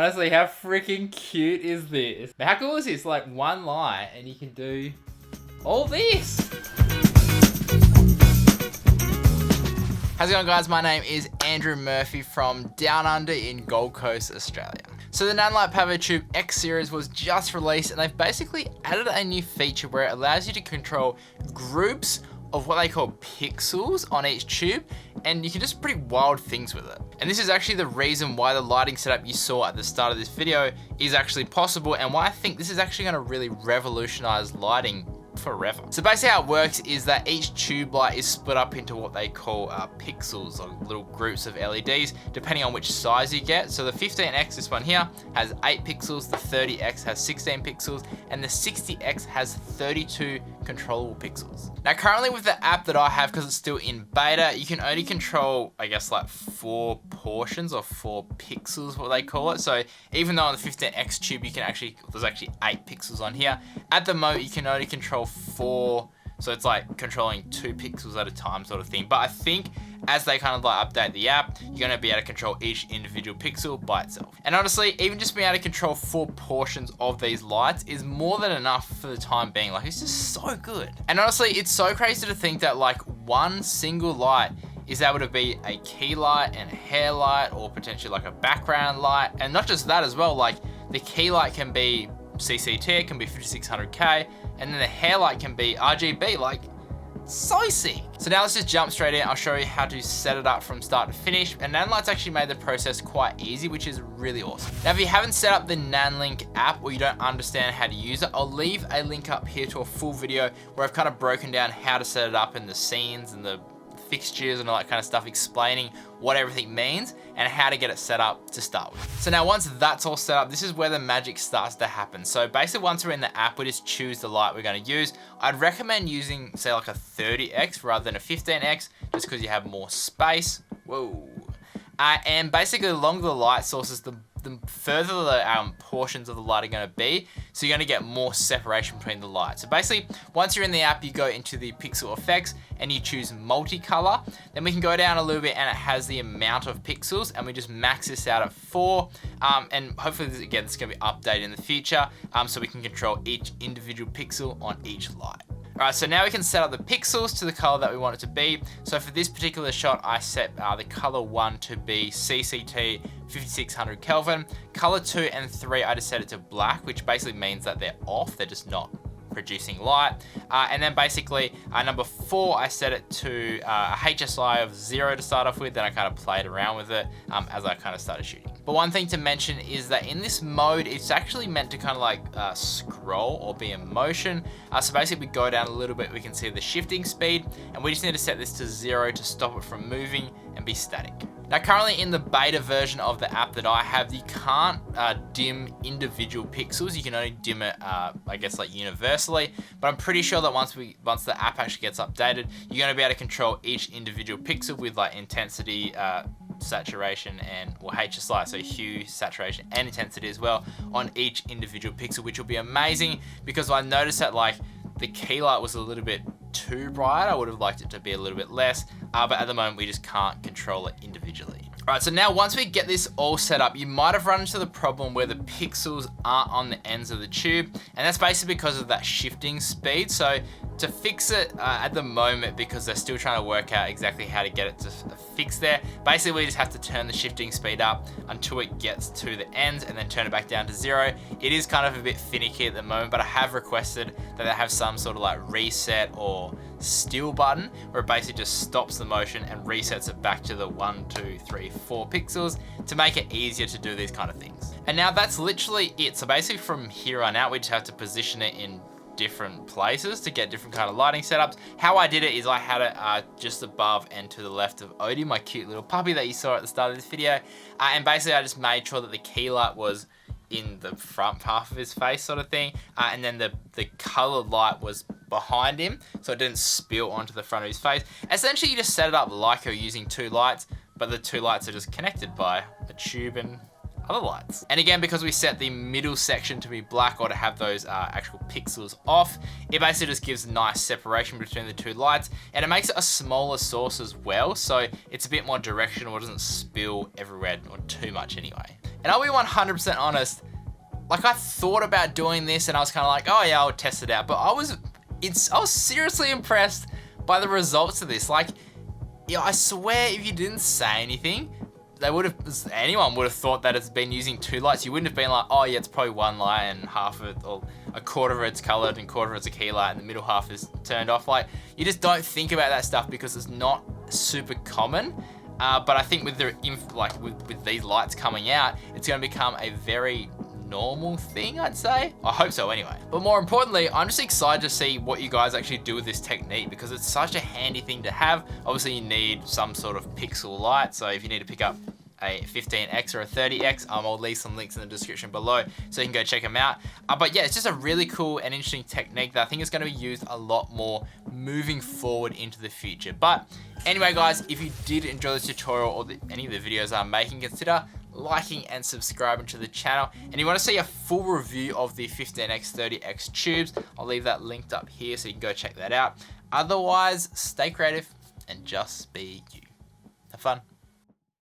Honestly, how freaking cute is this? How cool is this? Like one light and you can do all this. How's it going, guys? My name is Andrew Murphy from Down Under in Gold Coast, Australia. So the Nanlite Pavotube X series was just released and they've basically added a new feature where it allows you to control groups of what they call pixels on each tube, and you can just pretty wild things with it. And this is actually the reason why the lighting setup you saw at the start of this video is actually possible, and why I think this is actually going to really revolutionize lighting forever. So basically how it works is that each tube light is split up into what they call pixels, or little groups of LEDs, depending on which size you get. So the 15X, this one here, has 8 pixels, the 30X has 16 pixels, and the 60X has 32 controllable pixels. Now currently with the app that I have, because it's still in beta, you can only control, I guess, like 4 portions or 4 pixels, what they call it. So even though on the 15X tube you can actually, there's actually 8 pixels on here, at the moment you can only control 4, so it's like controlling 2 pixels at a time sort of thing. But I think as they kind of like update the app, you're going to be able to control each individual pixel by itself. And honestly, even just being able to control 4 portions of these lights is more than enough for the time being. Like, it's just so good. And honestly, it's so crazy to think that like one single light is able to be a key light and a hair light, or potentially like a background light. And not just that as well, like the key light can be CCT, it can be 5600K, and then the hair light can be RGB, like so sick. So now let's just jump straight in. I'll show you how to set it up from start to finish. And Nanlite's actually made the process quite easy, which is really awesome. Now, if you haven't set up the Nanlite app, or you don't understand how to use it, I'll leave a link up here to a full video where I've kind of broken down how to set it up, and the scenes and the fixtures and all that kind of stuff, explaining what everything means and how to get it set up to start with. So now once that's all set up, this is where the magic starts to happen. So basically once we're in the app, we just choose the light we're going to use. I'd recommend using, say, like a 30X rather than a 15X, just because you have more space. Whoa. And basically the longer the light sources, the further the portions of the light are going to be, so you're going to get more separation between the lights. So basically, once you're in the app, you go into the pixel effects and you choose multicolor. Then we can go down a little bit and it has the amount of pixels, and we just max this out at 4. And hopefully, this is going to be updated in the future, so we can control each individual pixel on each light. Alright, so now we can set up the pixels to the color that we want it to be. So for this particular shot, I set the color 1 to be CCT 5600 Kelvin. Color 2 and 3, I just set it to black, which basically means that they're off, they're just not producing light. And then basically number 4, I set it to a HSI of 0 to start off with, then I kind of played around with it as I kind of started shooting. But one thing to mention is that in this mode, it's actually meant to kind of like scroll or be in motion. So basically we go down a little bit, we can see the shifting speed, and we just need to set this to 0 to stop it from moving and be static. Now currently in the beta version of the app that I have, you can't dim individual pixels. You can only dim it, I guess, like universally. But I'm pretty sure that once the app actually gets updated, you're going to be able to control each individual pixel with like intensity, saturation, and HSI, so hue, saturation, and intensity as well on each individual pixel, which will be amazing, because I noticed that like the key light was a little bit too bright. I would have liked it to be a little bit less, but at the moment we just can't control it individually. Alright, so now once we get this all set up, you might have run into the problem where the pixels aren't on the ends of the tube, and that's basically because of that shifting speed. So to fix it at the moment, because they're still trying to work out exactly how to get it to fix there, basically we just have to turn the shifting speed up until it gets to the ends and then turn it back down to 0. It is kind of a bit finicky at the moment, but I have requested that they have some sort of like reset or still button where it basically just stops the motion and resets it back to the 1, 2, 3, 4 pixels to make it easier to do these kind of things. And now that's literally it. So basically from here on out, we just have to position it in different places to get different kind of lighting setups. How I did it is I had it just above and to the left of Odie, my cute little puppy that you saw at the start of this video. And basically I just made sure that the key light was in the front half of his face sort of thing. And then the colored light was behind him, so it didn't spill onto the front of his face. Essentially you just set it up like you're using 2 lights, but the 2 lights are just connected by a tube and other lights. And again, because we set the middle section to be black or to have those actual pixels off, it basically just gives nice separation between the two lights, and it makes it a smaller source as well, so it's a bit more directional, it doesn't spill everywhere or too much anyway. And I'll be 100% honest, like I thought about doing this and I was kind of like, oh yeah, I'll test it out, but I was seriously impressed by the results of this. Like, yeah, I swear if you didn't say anything, anyone would have thought that it's been using two lights. You wouldn't have been like, oh yeah, it's probably one light and half of it, or a quarter of it's colored and quarter of it's a key light and the middle half is turned off. Like, you just don't think about that stuff because it's not super common. But I think with with these lights coming out, it's going to become a very normal thing, I'd say. I hope so anyway. But more importantly, I'm just excited to see what you guys actually do with this technique because it's such a handy thing to have. Obviously you need some sort of pixel light, so if you need to pick up a 15X or a 30X, I'll leave some links in the description below so you can go check them out. But yeah, it's just a really cool and interesting technique that I think is going to be used a lot more moving forward into the future. But anyway guys, if you did enjoy this tutorial or any of the videos I'm making, consider liking and subscribing to the channel. And you want to see a full review of the 15X 30X tubes, I'll leave that linked up here so you can go check that out. Otherwise, stay creative and just be you. Have fun.